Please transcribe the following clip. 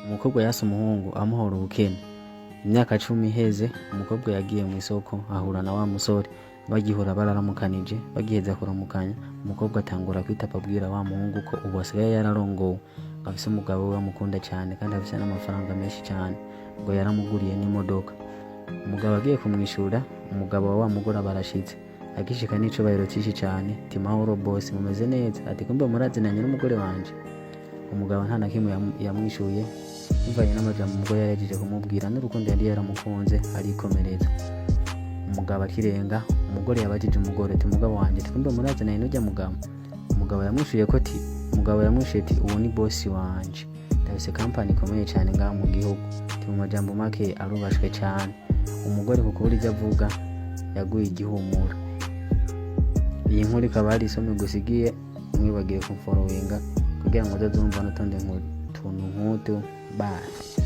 Umukobwa yase umuhungu amuhora ubukene. Imyaka 10 iheze, umukobwa yagiye mu isoko ahura na wa musore, bagihura bararamukanije. Bagiheza kuramukanya, umukobwa atangura kwitapa abwira wa muhungu ko ubu asigaye yararongowe, afise umugabo we amukunda cyane kandi afise n'amafaranga menshi cyane, ngo yaramuguriye n'imodoka. Umugabo agiye kumwishura, umugabo wa mugore barashitse, agishika n'icubahiro cyinshi cyane, ati mahoro boss, mumeze neza? Ati kumbe murazinanye n'umugore wanje? Umugabo nta na kimwe yamwishuye, bivanye n'amajambo umugore yarejeje kumubwira n'urukundo yari yaramukunze arikomereza. Umugabo akirenga, umugore yabajije umugore ati mugabo wanje, ati kumbe murazinanye n'ujya mugabo? Umugabo yamwishuye ati uwo ni boss wanje, ndafise company ikomeye cyane ngaha mu gihugu. Ati mu majambo make arubashwe cyane. Umugore kuko buri ivyo avuga yaguye igihumura. Iyi nkuru ikaba ari isome gusigiye, mwibagiye kumfollowinga kugira ngo uzazumva n'utundi tuntu nk'utu. Bye.